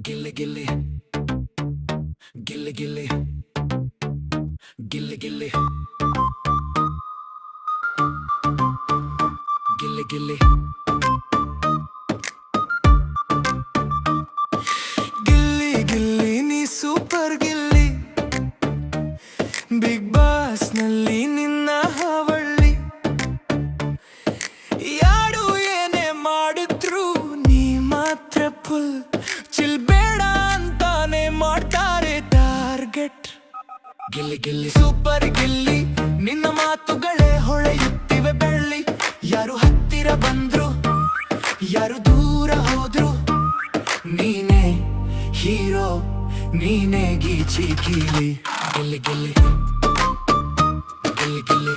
ಗಿಲ್ಲಿ ಗಿಲ್ಲಿ ಗಿಲ್ಲಿ ಗಿಲ್ಲಿ ಗಿಲ್ಲಿ ಗಿಲ್ಲಿ ಗಿಲ್ಲಿ ಗಿಲ್ಲಿ ಗಿಲ್ಲಿ ಗಿಲ್ಲಿ ನೀ super Gilli big boss ನಲ್ಲಿ ನಿನ್ನ ಹಾವಳ್ಳಿ ಯಾರು ಏನೇ ಮಾಡಿದ್ರು ನೀ ಮಾತ್ರ ಫುಲ್ ಚಿಲ್ ಬೇಡ ಅಂತಾನೆ ಮಾಡ್ತಾರೆ ಟಾರ್ಗೆಟ್ ಗಿಲ್ಲಿ ಗಿಲ್ಲಿ ಸೂಪರ್ ಗಿಲ್ಲಿ ನಿನ್ನ ಮಾತುಗಳೇ ಹೊಳೆಯುತ್ತಿವೆ ಬೆಳ್ಳಿ ಯಾರು ಹತ್ತಿರ ಬಂದ್ರು ಯಾರು ದೂರ ಹೋದ್ರು ನೀನೇ ಹೀರೋ ನೀನೇ ಗೀಚಿ ಗೀಲಿ ಗಿಲ್ಲಿ ಗಿಲ್ಲಿ ಗಿಲ್ಲಿ ಗಿಲ್ಲಿ